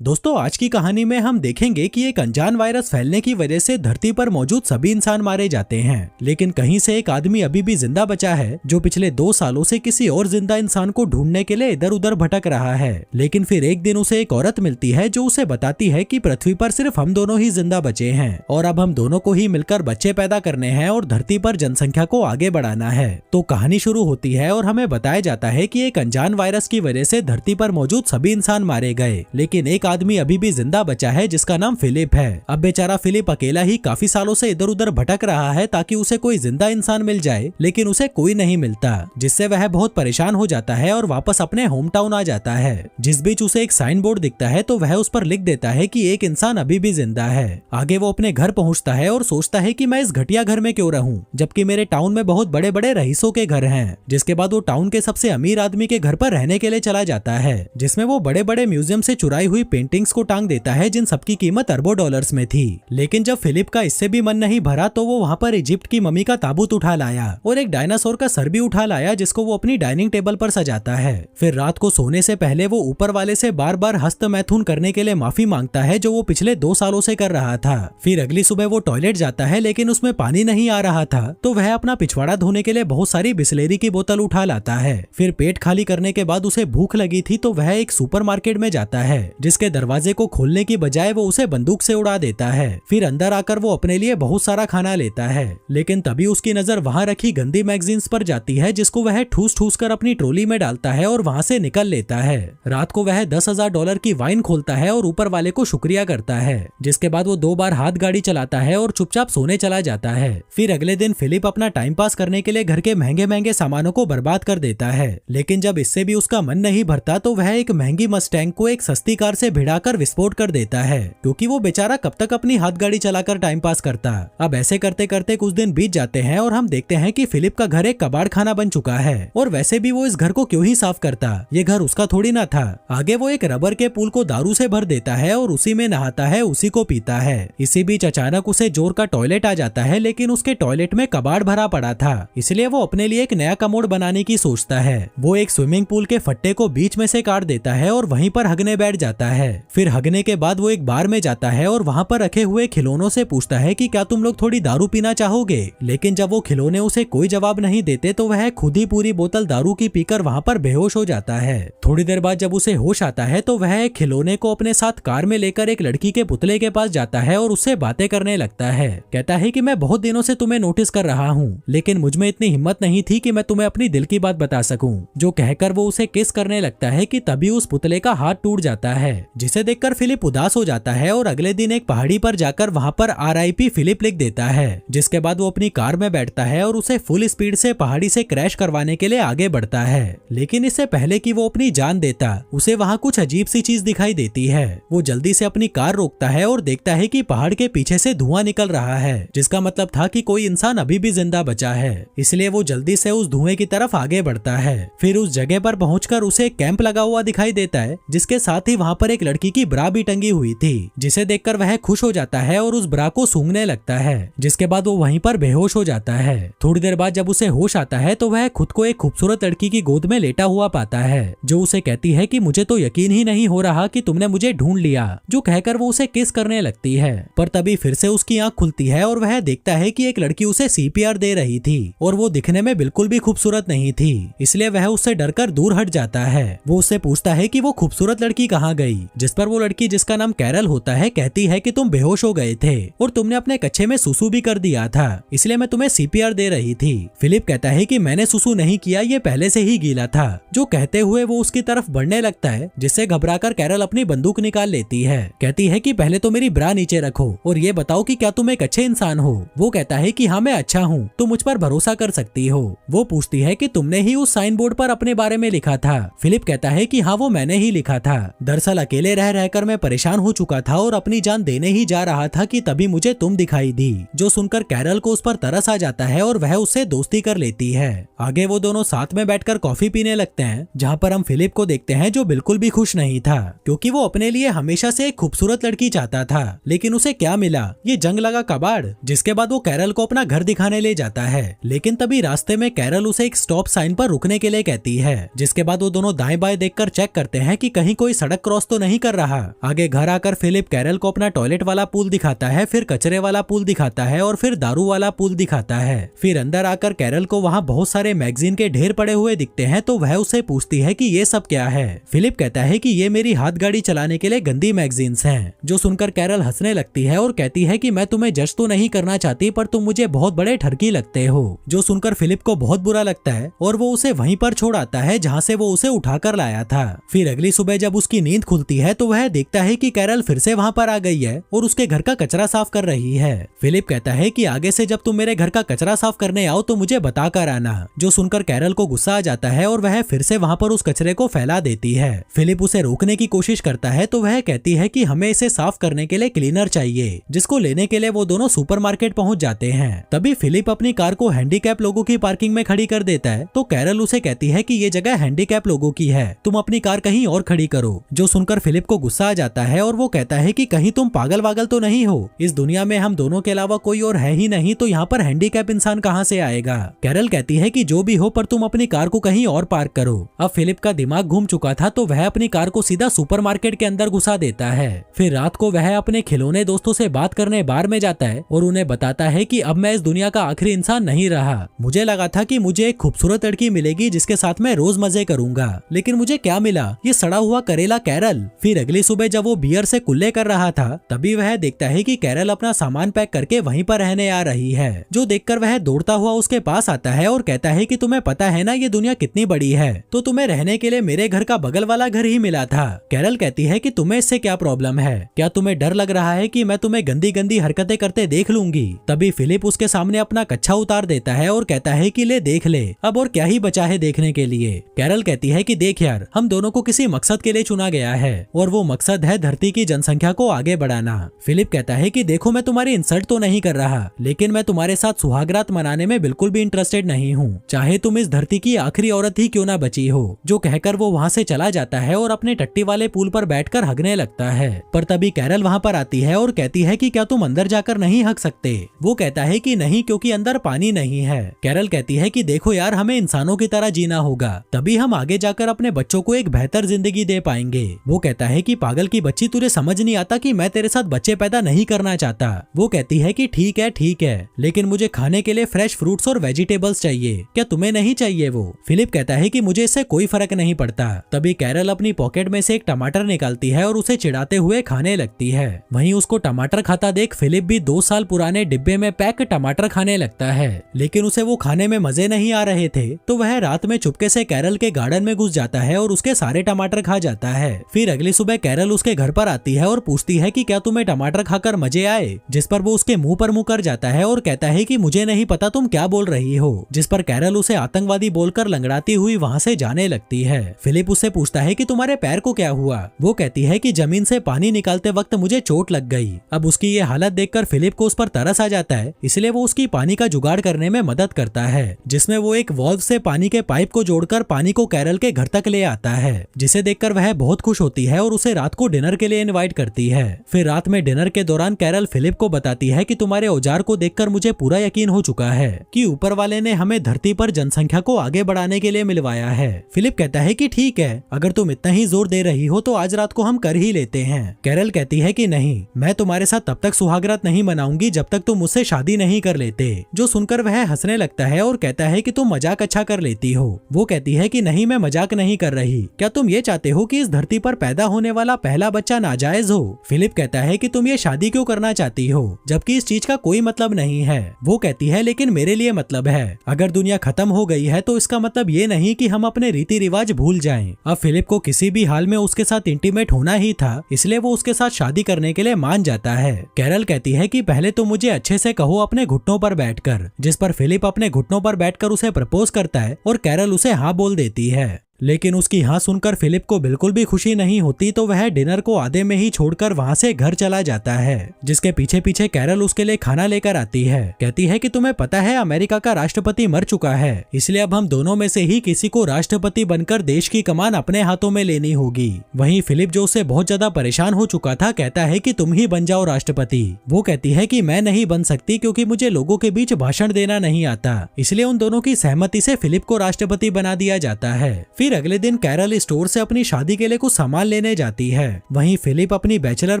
दोस्तों, आज की कहानी में हम देखेंगे कि एक अनजान वायरस फैलने की वजह से धरती पर मौजूद सभी इंसान मारे जाते हैं, लेकिन कहीं से एक आदमी अभी भी जिंदा बचा है जो पिछले 2 सालों से किसी और जिंदा इंसान को ढूंढने के लिए इधर उधर भटक रहा है। लेकिन फिर एक दिन उसे एक औरत मिलती है जो उसे बताती है कि पृथ्वी पर सिर्फ हम दोनों ही जिंदा बचे हैं और अब हम दोनों को ही मिलकर बच्चे पैदा करने हैं और धरती पर जनसंख्या को आगे बढ़ाना है। तो कहानी शुरू होती है और हमें बताया जाता है कि एक अनजान वायरस की वजह से धरती पर मौजूद सभी इंसान मारे गए, लेकिन एक आदमी अभी भी जिंदा बचा है जिसका नाम फिलिप है। अब बेचारा फिलिप अकेला ही काफी सालों से इधर उधर भटक रहा है ताकि उसे कोई जिंदा इंसान मिल जाए, लेकिन उसे कोई नहीं मिलता, जिससे वह बहुत परेशान हो जाता है और वापस अपने होम टाउन आ जाता है। जिस बीच उसे एक साइन बोर्ड दिखता है तो वह उस पर लिख देता है कि एक इंसान अभी भी जिंदा है। आगे वो अपने घर पहुंचता है और सोचता है कि मैं इस घटिया घर में क्यों रहूं, जबकि मेरे टाउन में बहुत बड़े बड़े रईसों के घर हैं। जिसके बाद वो टाउन के सबसे अमीर आदमी के घर पर रहने के लिए चला जाता है, जिसमें वो बड़े बड़े म्यूजियम से चुराई हुई पेंटिंग्स को टांग देता है जिन सबकी कीमत अरबों डॉलर्स में थी। लेकिन जब फिलिप का इससे भी मन नहीं भरा तो वो वहाँ पर इजिप्ट की मम्मी का ताबूत उठा लाया और एक डायनासोर का सर भी उठा लाया जिसको वो अपनी डाइनिंग टेबल पर सजाता है। फिर रात को सोने से पहले वो ऊपर वाले से बार बार हस्त मैथुन करने के लिए माफी मांगता है जो वो पिछले 2 सालों से कर रहा था। फिर अगली सुबह वो टॉयलेट जाता है लेकिन उसमें पानी नहीं आ रहा था, तो वह अपना पिछवाड़ा धोने के लिए बहुत सारी बिस्लेरी की बोतल उठा लाता है। फिर पेट खाली करने के बाद उसे भूख लगी थी तो वह एक सुपरमार्केट में जाता है जिसके दरवाजे को खोलने की बजाय वो उसे बंदूक से उड़ा देता है। फिर अंदर आकर वो अपने लिए बहुत सारा खाना लेता है, लेकिन तभी उसकी नजर वहाँ रखी गंदी मैगजीन्स पर जाती है जिसको वह ठूस ठूस कर अपनी ट्रॉली में डालता है और वहाँ से निकल लेता है। रात को वह $10,000 की वाइन खोलता है और ऊपर वाले को शुक्रिया करता है, जिसके बाद वो 2 बार हाथ गाड़ी चलाता है और चुपचाप सोने चला जाता है। फिर अगले दिन फिलिप अपना टाइम पास करने के लिए घर के महंगे महंगे सामानों को बर्बाद कर देता है, लेकिन जब इससे भी उसका मन नहीं भरता तो वह एक महंगी मस्टैंग को एक सस्ती कार से भिड़ाकर विस्फोट कर देता है, क्योंकि वो बेचारा कब तक अपनी हाथ गाड़ी चलाकर टाइम पास करता। अब ऐसे करते करते कुछ दिन बीत जाते हैं और हम देखते हैं कि फिलिप का घर एक कबाड़ खाना बन चुका है, और वैसे भी वो इस घर को क्यों ही साफ करता, ये घर उसका थोड़ी ना था। आगे वो एक रबर के पूल को दारू से भर देता है और उसी में नहाता है, उसी को पीता है। इसी बीच अचानक उसे जोर का टॉयलेट आ जाता है, लेकिन उसके टॉयलेट में कबाड़ भरा पड़ा था, इसलिए वो अपने लिए एक नया कमोड बनाने की सोचता है। वो एक स्विमिंग पूल के फट्टे को बीच में से काट देता है और वहीं पर हगने बैठ जाता है। फिर हगने के बाद वो एक बार में जाता है और वहाँ पर रखे हुए खिलौनों से पूछता है कि क्या तुम लोग थोड़ी दारू पीना चाहोगे, लेकिन जब वो खिलौने उसे कोई जवाब नहीं देते तो वह खुद ही पूरी बोतल दारू की पीकर वहाँ पर बेहोश हो जाता है। थोड़ी देर बाद जब उसे होश आता है तो वह एक खिलौने को अपने साथ कार में लेकर एक लड़की के पुतले के पास जाता है और उससे बातें करने लगता है। कहता है कि मैं बहुत दिनों से तुम्हें नोटिस कर रहा हूँ, लेकिन मुझमें इतनी हिम्मत नहीं थी कि मैं तुम्हें अपनी दिल की बात बता सकूं। जो कहकर वो उसे किस करने लगता है कि तभी उस पुतले का हाथ टूट जाता है, जिसे देखकर फिलिप उदास हो जाता है और अगले दिन एक पहाड़ी पर जाकर वहाँ पर RIP फिलिप लिख देता है। जिसके बाद वो अपनी कार में बैठता है और उसे फुल स्पीड से पहाड़ी से क्रैश करवाने के लिए आगे बढ़ता है, लेकिन इससे पहले कि वो अपनी जान देता उसे वहाँ कुछ अजीब सी चीज दिखाई देती है। वो जल्दी से अपनी कार रोकता है और देखता है कि पहाड़ के पीछे से धुआं निकल रहा है, जिसका मतलब था कि कोई इंसान अभी भी जिंदा बचा है, इसलिए वो जल्दी से उस धुएं की तरफ आगे बढ़ता है। फिर उस जगह पर पहुंचकर उसे एक कैंप लगा हुआ दिखाई देता है, जिसके साथ ही वहाँ पर एक लड़की की ब्रा भी टंगी हुई थी, जिसे देखकर वह खुश हो जाता है और उस ब्रा को सूंघने लगता है। जिसके बाद वो वहीं पर बेहोश हो जाता है। थोड़ी देर बाद जब उसे होश आता है तो वह खुद को एक खूबसूरत लड़की की गोद में लेटा हुआ पाता है, जो उसे कहती है कि मुझे तो यकीन ही नहीं हो रहा कि तुमने मुझे ढूंढ लिया, जो कहकर वो उसे किस करने लगती है। पर तभी फिर से उसकी आंख खुलती है और वह देखता है कि एक लड़की उसे CPR दे रही थी और वो दिखने में बिल्कुल भी खूबसूरत नहीं थी, इसलिए वह उससे डरकर दूर हट जाता है। वो उससे पूछता है कि वो खूबसूरत लड़की कहाँ गई, जिस पर वो लड़की, जिसका नाम कैरल होता है, कहती है कि तुम बेहोश हो गए थे और तुमने अपने कच्छे में सुसु भी कर दिया था, इसलिए मैं तुम्हें CPR दे रही थी। फिलिप कहता है कि मैंने सुसु नहीं किया, ये पहले से ही गीला था, जो कहते हुए वो उसकी तरफ बढ़ने लगता है, जिससे घबराकर कैरल अपनी बंदूक निकाल लेती है। कहती है कि पहले तो मेरी ब्रा नीचे रखो और ये बताओ कि क्या तुम एक अच्छे इंसान हो। वो कहता है कि हाँ मैं अच्छा हूँ, तुम मुझ पर भरोसा कर सकती हो। वो पूछती है कि तुमने ही उस साइन बोर्ड पर अपने बारे में लिखा था। फिलिप कहता है कि हाँ वो मैंने ही लिखा था। दरअसल अकेले रह रहकर मैं परेशान हो चुका था और अपनी जान देने ही जा रहा था कि तभी मुझे तुम दिखाई दी। जो सुनकर कैरल को उस पर तरस आ जाता है और वह उससे दोस्ती कर लेती है। आगे वो दोनों साथ में बैठकर कॉफी पीने लगते हैं, जहाँ पर हम फिलिप को देखते हैं जो बिल्कुल भी खुश नहीं था, क्योंकि वो अपने लिए हमेशा से एक खूबसूरत लड़की चाहता था, लेकिन उसे क्या मिला, ये जंग लगा कबाड़। जिसके बाद वो कैरल को अपना घर दिखाने ले जाता है, लेकिन तभी रास्ते में कैरल उसे एक स्टॉप साइन पर रुकने के लिए कहती है। जिसके बाद वो दोनों दाएं बाएं देखकर चेक करते हैं कि कहीं कोई सड़क क्रॉस तो नहीं नहीं कर रहा। आगे घर आकर फिलिप कैरल को अपना टॉयलेट वाला पूल दिखाता है, फिर कचरे वाला पूल दिखाता है और फिर दारू वाला पूल दिखाता है। फिर अंदर आकर कैरल को वहाँ बहुत सारे मैगजीन के ढेर पड़े हुए दिखते हैं, तो वह उससे पूछती है कि ये सब क्या है। फिलिप कहता है कि ये मेरी हाथ गाड़ी चलाने के लिए गंदी मैगजीन्स हैं। जो सुनकर कैरल हंसने लगती है और कहती है कि मैं तुम्हें जज तो नहीं करना चाहती, पर तुम मुझे बहुत बड़े ठरकी लगते हो। जो सुनकर फिलिप को बहुत बुरा लगता है और वो उसे वहीं पर छोड़ आता है जहाँ से वो उसे उठाकर लाया था। फिर अगली सुबह जब उसकी नींद खुलती है तो वह देखता है कि कैरल फिर से वहाँ पर आ गई है और उसके घर का कचरा साफ कर रही है। फिलिप कहता है कि आगे से जब तुम मेरे घर का कचरा साफ करने आओ तो मुझे बता कर आना। जो सुनकर कैरल को गुस्सा आ जाता है और वह फिर से वहाँ पर उस कचरे को फैला देती है। फिलिप उसे रोकने की कोशिश करता है तो वह कहती है कि हमें इसे साफ करने के लिए क्लीनर चाहिए, जिसको लेने के लिए वो दोनों सुपरमार्केट पहुंच जाते हैं। तभी फिलिप अपनी कार को हैंडीकैप लोगों की पार्किंग में खड़ी कर देता है, तो कैरल उसे कहती है कि ये जगह हैंडीकैप लोगों की है, तुम अपनी कार कहीं और खड़ी करो। जो सुनकर फिलिप को गुस्सा आ जाता है और वो कहता है कि कहीं तुम पागल वागल तो नहीं हो, इस दुनिया में हम दोनों के अलावा कोई और है ही नहीं, तो यहाँ पर हैंडीकैप इंसान कहाँ से आएगा। कैरल कहती है कि जो भी हो, पर तुम अपनी कार को कहीं और पार्क करो। अब फिलिप का दिमाग घूम चुका था, तो वह अपनी कार को सीधा सुपरमार्केट के अंदर घुसा देता है। फिर रात को वह अपने खिलौने दोस्तों से बात करने बार में जाता है और उन्हें बताता है कि अब मैं इस दुनिया का आखिरी इंसान नहीं रहा। मुझे लगा था कि मुझे एक खूबसूरत लड़की मिलेगी जिसके साथ मैं रोज मजे करूंगा, लेकिन मुझे क्या मिला, ये सड़ा हुआ करेला कैरल। फिर अगली सुबह जब वो बियर से कुल्ले कर रहा था, तभी वह देखता है कि कैरल अपना सामान पैक करके वहीं पर रहने आ रही है। जो देखकर वह दौड़ता हुआ उसके पास आता है और कहता है कि तुम्हें पता है ना ये दुनिया कितनी बड़ी है, तो तुम्हें रहने के लिए मेरे घर का बगल वाला घर ही मिला था। कैरल कहती है कि तुम्हें इससे क्या प्रॉब्लम है, क्या तुम्हें डर लग रहा है कि मैं तुम्हें गंदी गंदी हरकतें करते देख लूंगी। तभी फिलिप उसके सामने अपना कच्छा उतार देता है और कहता है कि ले देख ले, अब और क्या ही बचा है देखने के लिए। कैरल कहती है कि देख यार, हम दोनों को किसी मकसद के लिए चुना गया है और वो मकसद है धरती की जनसंख्या को आगे बढ़ाना। फिलिप कहता है कि देखो, मैं तुम्हारी इंसल्ट तो नहीं कर रहा, लेकिन मैं तुम्हारे साथ सुहागरात मनाने में बिल्कुल भी इंटरेस्टेड नहीं हूँ, चाहे तुम इस धरती की आखिरी औरत ही क्यों ना बची हो। जो कहकर वो वहाँ से चला जाता है और अपने टट्टी वाले पुल पर बैठकर हगने लगता है। पर तभी कैरल वहाँ पर आती है और कहती है कि क्या तुम अंदर जाकर नहीं हग सकते। वो कहता है कि नहीं, क्योंकि अंदर पानी नहीं है। कैरल कहती है कि देखो यार, हमें इंसानों की तरह जीना होगा, तभी हम आगे जाकर अपने बच्चों को एक बेहतर जिंदगी दे पाएंगे। वो कहता है कि पागल की बच्ची, तुझे समझ नहीं आता कि मैं तेरे साथ बच्चे पैदा नहीं करना चाहता। वो कहती है कि ठीक है, लेकिन मुझे खाने के लिए फ्रेश फ्रूट्स और वेजिटेबल्स चाहिए, क्या तुम्हें नहीं चाहिए वो। फिलिप कहता है कि मुझे इससे कोई फर्क नहीं पड़ता। तभी कैरल अपनी पॉकेट में से एक टमाटर निकालती है और उसे चिढ़ाते हुए खाने लगती है। वहीं उसको टमाटर खाता देख फिलिप भी 2 साल पुराने डिब्बे में पैक टमाटर खाने लगता है, लेकिन उसे वो खाने में मजे नहीं आ रहे थे, तो वह रात में चुपके से कैरल के गार्डन में घुस जाता है और उसके सारे टमाटर खा जाता है। फिर अगली सुबह कैरल उसके घर पर आती है और पूछती है कि क्या तुम्हें टमाटर खाकर मजे आए, जिस पर वो उसके मुंह पर मुंह कर जाता है और कहता है कि मुझे नहीं पता तुम क्या बोल रही हो, जिस पर कैरल उसे आतंकवादी बोलकर लंगड़ाती हुई वहाँ से जाने लगती है। फिलिप उससे पूछता है कि तुम्हारे पैर को क्या हुआ। वो कहती है कि जमीन से पानी निकालते वक्त मुझे चोट लग गई। अब उसकी ये हालत देखकर फिलिप को उस पर तरस आ जाता है, इसलिए वो उसकी पानी का जुगाड़ करने में मदद करता है, जिसमें वो एक वॉल्व से पानी के पाइप को जोड़कर पानी को कैरल के घर तक ले आता है, जिसे देखकर वह बहुत खुश होती है और उसे रात को डिनर के लिए इनवाइट करती है। फिर रात में डिनर के दौरान कैरल फिलिप को बताती है कि तुम्हारे औजार को देखकर मुझे पूरा यकीन हो चुका है कि ऊपर वाले ने हमें धरती पर जनसंख्या को आगे बढ़ाने के लिए मिलवाया है। फिलिप कहता है कि ठीक है, अगर तुम इतना ही जोर दे रही हो तो आज रात को हम कर ही लेते हैं। कैरल कहती है कि नहीं, मैं तुम्हारे साथ तब तक सुहागरात नहीं मनाऊंगी जब तक तुम मुझसे शादी नहीं कर लेते। जो सुनकर वह हंसने लगता है और कहता है कि तुम मजाक अच्छा कर लेती हो। वो कहती है कि नहीं, मैं मजाक नहीं कर रही, क्या तुम ये चाहते हो कि इस धरती पर पैदा होने वाला पहला बच्चा नाजायज हो। फिलिप कहता है कि तुम ये शादी क्यों करना चाहती हो, जबकि इस चीज का कोई मतलब नहीं है। वो कहती है लेकिन मेरे लिए मतलब है, अगर दुनिया खत्म हो गई है तो इसका मतलब ये नहीं कि हम अपने रीति रिवाज भूल जाएं। अब फिलिप को किसी भी हाल में उसके साथ इंटीमेट होना ही था, इसलिए वो उसके साथ शादी करने के लिए मान जाता है। कैरल कहती है कि पहले तो मुझे अच्छे से कहो अपने घुटनों पर बैठकर, जिस पर फिलिप अपने घुटनों पर बैठकर उसे प्रपोज करता है और कैरल उसे हाँ बोल देती है। लेकिन उसकी हाँ सुनकर फिलिप को बिल्कुल भी खुशी नहीं होती, तो वह डिनर को आधे में ही छोड़कर वहाँ से घर चला जाता है, जिसके पीछे पीछे कैरल उसके लिए खाना लेकर आती है। कहती है कि तुम्हें पता है अमेरिका का राष्ट्रपति मर चुका है, इसलिए अब हम दोनों में से ही किसी को राष्ट्रपति बनकर देश की कमान अपने हाथों में लेनी होगी। वहीं फिलिप जो उससे बहुत ज्यादा परेशान हो चुका था कहता है कि तुम ही बन जाओ राष्ट्रपति। वो कहती है कि मैं नहीं बन सकती क्योंकि मुझे लोगों के बीच भाषण देना नहीं आता, इसलिए उन दोनों की सहमति से फिलिप को राष्ट्रपति बना दिया जाता है। फिर फिर अगले दिन कैरल स्टोर से अपनी शादी के लिए कुछ सामान लेने जाती है। वहीं फिलिप अपनी बैचलर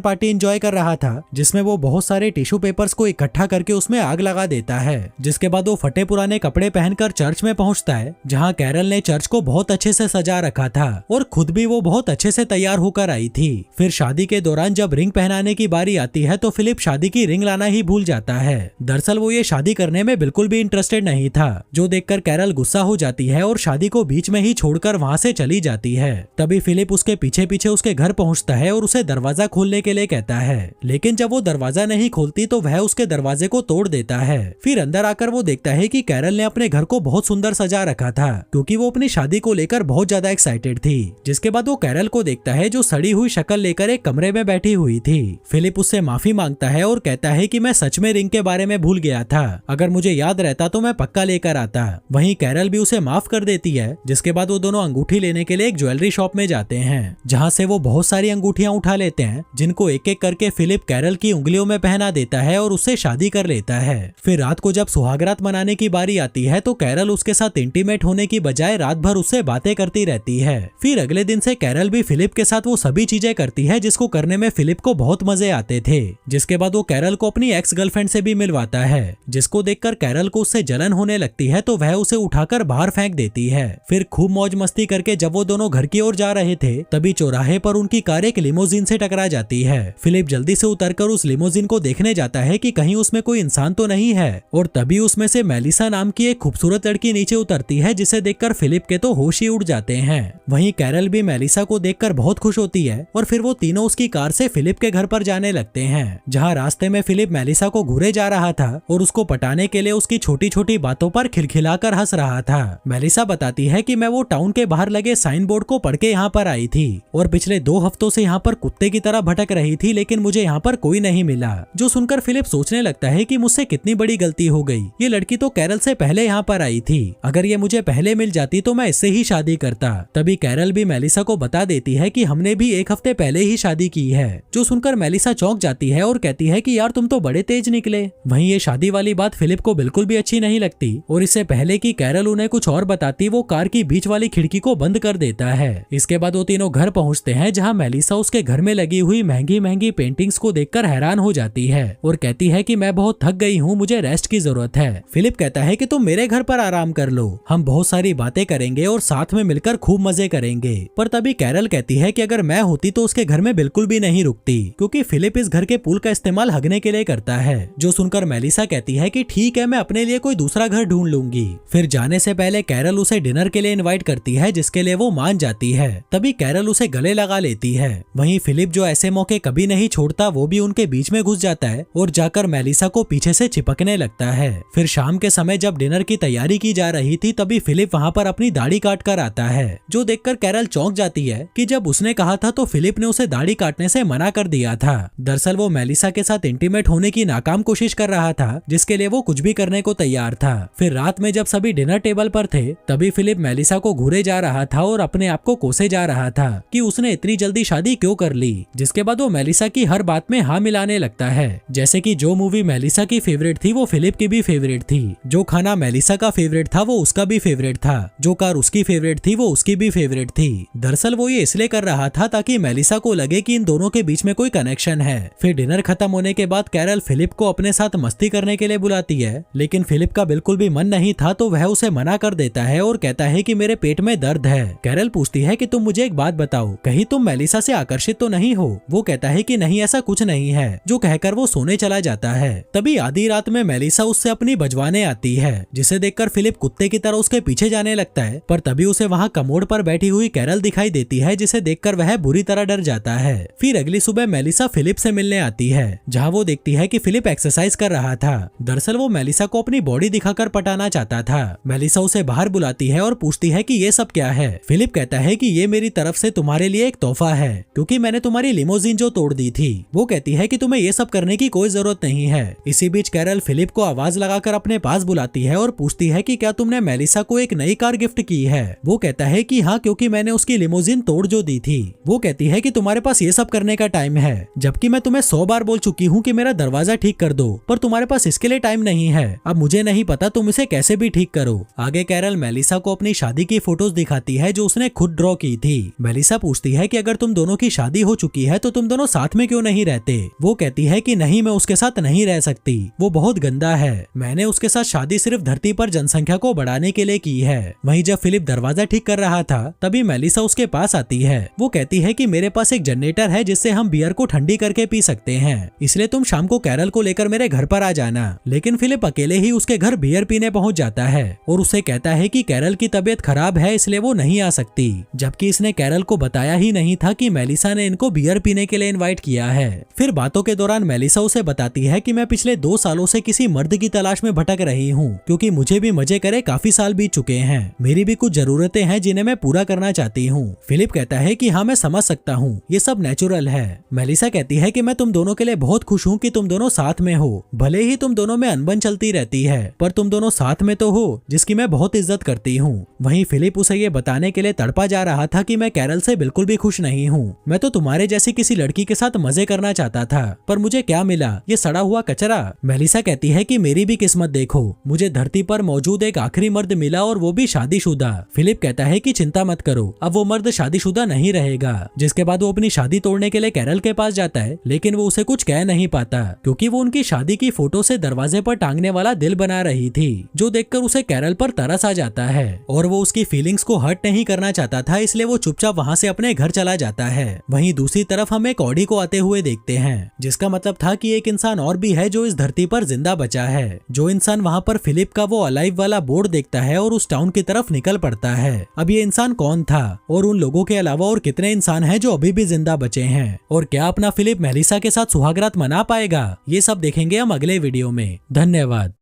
पार्टी एंजॉय कर रहा था, जिसमें वो बहुत सारे टिश्यू पेपर्स को इकट्ठा करके उसमें आग लगा देता है। जिसके बाद वो फटे पुराने कपड़े पहनकर चर्च में पहुंचता है, जहां कैरल ने चर्च को बहुत अच्छे से सजा रखा था और खुद भी वो बहुत अच्छे से तैयार होकर आई थी। फिर शादी के दौरान जब रिंग पहनाने की बारी आती है तो फिलिप शादी की रिंग लाना ही भूल जाता है। दरअसल वो ये शादी करने में बिल्कुल भी इंटरेस्टेड नहीं था, जो देखकर कैरल गुस्सा हो जाती है और शादी को बीच में ही छोड़कर वहां से चली जाती है। तभी फिलिप उसके पीछे पीछे उसके घर पहुंचता है और उसे दरवाजा खोलने के लिए कहता है, लेकिन जब वो दरवाजा नहीं खोलती तो वह उसके दरवाजे को तोड़ देता है। फिर अंदर आकर वो देखता है कि कैरल ने अपने घर को बहुत सुंदर सजा रखा था, क्योंकि वो अपनी शादी को लेकर बहुत ज्यादा एक्साइटेड थी। जिसके बाद वो कैरल को देखता है जो सड़ी हुई शक्ल लेकर एक कमरे में बैठी हुई थी। फिलिप उससे माफी मांगता है और कहता है कि मैं सच में रिंग के बारे में भूल गया था, अगर मुझे याद रहता तो मैं पक्का लेकर आता। वहीं कैरल भी उसे माफ कर देती है। जिसके बाद वो दोनों अंगूठी लेने के लिए एक ज्वेलरी शॉप में जाते हैं, जहां से वो बहुत सारी अंगूठियां उठा लेते हैं, जिनको एक एक करके फिलिप कैरल की उंगलियों में पहना देता है और उससे शादी कर लेता है। फिर रात को जब सुहागरात मनाने की बारी आती है तो कैरल उसके साथ इंटीमेट होने की बजाय रात भर उससे बातें करती रहती है। फिर अगले दिन से कैरल भी फिलिप के साथ वो सभी चीजें करती है जिसको करने में फिलिप को बहुत मजे आते थे। जिसके बाद वो कैरल को अपनी एक्स गर्लफ्रेंड से भी मिलवाता है, जिसको देखकर कैरल को उससे जलन होने लगती है तो वह उसे उठाकर बाहर फेंक देती है। फिर खूब मौज मस्ती करके जब वो दोनों घर की ओर जा रहे थे तभी चौराहे पर उनकी कार एक लिमोजिन से टकरा जाती है। फिलिप जल्दी से उतरकर उस लिमोजिन को देखने जाता है कि कहीं उसमें कोई इंसान तो नहीं है, और तभी उसमें से मेलिसा नाम की एक खूबसूरत लड़की नीचे उतरती है, जिसे देखकर फिलिप के तो होश ही उड़ जाते हैं। वहीं कैरल भी मेलिसा को देखकर बहुत खुश होती है और फिर वो तीनों उसकी कार से फिलिप के घर पर जाने लगते हैं, जहाँ रास्ते में फिलिप मेलिसा को घूरे जा रहा था और उसको पटाने के लिए उसकी छोटी छोटी बातों पर खिलखिलाकर हंस रहा था। मेलिसा बताती है कि मैं वो टाउन के बाहर लगे साइन बोर्ड को पढ़ के यहाँ पर आई थी और पिछले 2 हफ्तों से यहाँ पर कुत्ते की तरह भटक रही थी, लेकिन मुझे यहाँ पर कोई नहीं मिला। जो सुनकर फिलिप सोचने लगता है कि मुझसे कितनी बड़ी गलती हो गई, ये लड़की तो कैरल से पहले यहाँ पर आई थी, अगर ये मुझे पहले मिल जाती तो मैं इससे ही शादी करता। तभी कैरल भी मेलिसा को बता देती है कि हमने भी 1 हफ्ते पहले ही शादी की है। जो सुनकर मेलिसा चौंक जाती है और कहती है कि यार तुम तो बड़े तेज निकले। वहीं ये शादी वाली बात फिलिप को बिल्कुल भी अच्छी नहीं लगती और इससे पहले कि कैरल उन्हें कुछ और बताती वो कार की बीच वाली खिड़की को बंद कर देता है। इसके बाद वो तीनों घर पहुंचते हैं, जहां मेलिसा उसके घर में लगी हुई महंगी महंगी पेंटिंग्स को देखकर हैरान हो जाती है और कहती है कि मैं बहुत थक गई हूँ, मुझे रेस्ट की जरूरत है। फिलिप कहता है कि तुम मेरे घर पर आराम कर लो, हम बहुत सारी बातें करेंगे और साथ में मिलकर खूब मजे करेंगे। पर तभी कैरल कहती है कि अगर मैं होती तो उसके घर में बिल्कुल भी नहीं रुकती, क्योंकि फिलिप इस घर के पूल का इस्तेमाल हगने के लिए करता है। जो सुनकर मेलिसा कहती है कि ठीक है, मैं अपने लिए कोई दूसरा घर ढूंढ लूंगी। फिर जाने से पहले कैरल उसे डिनर के लिए इनवाइट करती है, जिसके लिए वो मान जाती है। तभी कैरल उसे गले लगा लेती है। वहीं फिलिप जो ऐसे मौके कभी नहीं छोड़ता, वो भी उनके बीच में घुस जाता है और जाकर मेलिसा को पीछे से चिपकने लगता है। फिर शाम के समय जब डिनर की तैयारी की जा रही थी तभी फिलिप वहाँ पर अपनी दाढ़ी काट कर आता है, जो देखकर कैरल चौंक जाती है कि जब उसने कहा था तो फिलिप ने उसे दाढ़ी काटने से मना कर दिया था। दरअसल वो मेलिसा के साथ इंटीमेट होने की नाकाम कोशिश कर रहा था, जिसके लिए वो कुछ भी करने को तैयार था। फिर रात में जब सभी डिनर टेबल पर थे तभी फिलिप मेलिसा को घूरे जा रहा था और अपने आप को कोसे जा रहा था कि उसने इतनी जल्दी शादी क्यों कर ली। जिसके बाद वो मेलिसा की हर बात में हाँ मिलाने लगता है, जैसे कि जो मूवी मेलिसा की फेवरेट थी वो फिलिप की भी फेवरेट थी, जो खाना मेलिसा का फेवरेट था वो उसका भी फेवरेट था, जो कार उसकी फेवरेट थी वो उसकी भी फेवरेट थी। दरअसल वो ये इसलिए कर रहा था ताकि मेलिसा को लगे कि इन दोनों के बीच में कोई कनेक्शन है। फिर डिनर खत्म होने के बाद कैरल फिलिप को अपने साथ मस्ती करने के लिए बुलाती है, लेकिन फिलिप का बिल्कुल भी मन नहीं था तो वह उसे मना कर देता है और कहता है कि मेरे पेट में दर्द है। कैरल पूछती है कि तुम मुझे एक बात बताओ, कहीं तुम मेलिसा से आकर्षित तो नहीं हो? वो कहता है कि नहीं, ऐसा कुछ नहीं है, जो कहकर वो सोने चला जाता है। तभी आधी रात में मेलिसा उससे अपनी बजवाने आती है, जिसे देखकर फिलिप कुत्ते की तरह उसके पीछे जाने लगता है, पर तभी उसे वहाँ कमोड पर बैठी हुई कैरल दिखाई देती है, जिसे देखकर वह बुरी तरह डर जाता है। फिर अगली सुबह मेलिसा फिलिप से मिलने आती है, जहाँ वो देखती है कि फिलिप एक्सरसाइज कर रहा था। दरअसल वो मेलिसा को अपनी बॉडी दिखाकर पटाना चाहता था। मेलिसा उसे बाहर बुलाती है और पूछती है कि ये सब क्या है। फिलिप कहता है कि ये मेरी तरफ से तुम्हारे लिए एक तोहफा है, क्योंकि मैंने तुम्हारी लिमोजिन जो तोड़ दी थी। वो कहती है कि तुम्हें ये सब करने की कोई जरूरत नहीं है। इसी बीच कैरल फिलिप को आवाज लगाकर अपने पास बुलाती है और पूछती है कि क्या तुमने मेलिसा को एक नई कार गिफ्ट की है? वो कहता है कि हाँ, क्योंकि मैंने उसकी लिमोजिन तोड़ जो दी थी। वो कहती है कि तुम्हारे पास ये सब करने का टाइम है, जबकि मैं तुम्हें 100 बार बोल चुकी हूँ कि मेरा दरवाजा ठीक कर दो, पर तुम्हारे पास इसके लिए टाइम नहीं है। अब मुझे नहीं पता तुम इसे कैसे भी ठीक करो। आगे कैरल मेलिसा को अपनी शादी की फोटोज दिखाती है जो उसने खुद ड्रॉ की थी। मेलिसा पूछती है कि अगर तुम दोनों की शादी हो चुकी है तो तुम दोनों साथ में क्यों नहीं रहते। वो कहती है कि नहीं, मैं उसके साथ नहीं रह सकती, वो बहुत गंदा है। मैंने उसके साथ शादी सिर्फ धरती पर जनसंख्या को बढ़ाने के लिए की है। वहीं जब फिलिप दरवाजा ठीक कर रहा था तभी मेलिसा उसके पास आती है। वो कहती है कि मेरे पास एक जनरेटर है जिससे हम बियर को ठंडी करके पी सकते हैं, इसलिए तुम शाम को कैरल को लेकर मेरे घर पर आ जाना। लेकिन फिलिप अकेले ही उसके घर बियर पीने पहुंच जाता है और उसे कहता है कि कैरल की तबीयत खराब है इसलिए वो नहीं आ सकती, जबकि इसने कैरल को बताया ही नहीं था कि मेलिसा ने इनको बियर पीने के लिए इनवाइट किया है। फिर बातों के दौरान मेलिसा उसे बताती है कि मैं पिछले 2 सालों से किसी मर्द की तलाश में भटक रही हूँ, क्योंकि मुझे भी मजे करे काफी साल बीत चुके हैं। मेरी भी कुछ जरूरतें हैं जिन्हें मैं पूरा करना चाहती हूँ। फिलिप कहता है कि हाँ, मैं समझ सकता हूँ, ये सब नेचुरल है। मेलिसा कहती है कि मैं तुम दोनों के लिए बहुत खुश हूँ कि तुम दोनों साथ में हो। भले ही तुम दोनों में अनबन चलती रहती है पर तुम दोनों साथ में तो हो, जिसकी मैं बहुत इज्जत करती हूँ। वहीं फिलिप उसे ये बताने के लिए तड़पा जा रहा था कि मैं कैरल से बिल्कुल भी खुश नहीं हूँ। मैं तो तुम्हारे जैसी किसी लड़की के साथ मजे करना चाहता था, पर मुझे क्या मिला, ये सड़ा हुआ कचरा। मेलिसा कहती है कि मेरी भी किस्मत देखो, मुझे धरती पर मौजूद एक आखिरी मर्द मिला और वो भी शादीशुदा। फिलिप कहता है कि चिंता मत करो, अब वो मर्द शादीशुदा नहीं रहेगा। जिसके बाद वो अपनी शादी तोड़ने के लिए कैरल के पास जाता है, लेकिन वो उसे कुछ कह नहीं पाता क्योंकि वो उनकी शादी की फोटो से दरवाजे पर टांगने वाला दिल बना रही थी, जो देखकर उसे कैरल पर तरस आ जाता है और वो उसकी फीलिंग्स को हर्ट नहीं करना चाहता था, इसलिए वो चुपचाप वहाँ से अपने घर चला जाता है। वहीं दूसरी तरफ हम एक ऑडी को आते हुए देखते हैं, जिसका मतलब था कि एक इंसान और भी है जो इस धरती पर जिंदा बचा है। जो इंसान वहाँ पर फिलिप का वो अलाइव वाला बोर्ड देखता है और उस टाउन की तरफ निकल पड़ता है। अब ये इंसान कौन था और उन लोगों के अलावा और कितने इंसान हैं जो अभी भी जिंदा बचे हैं, और क्या अपना फिलिप मेलिसा के साथ सुहागरात मना पाएगा, ये सब देखेंगे हम अगले वीडियो में। धन्यवाद।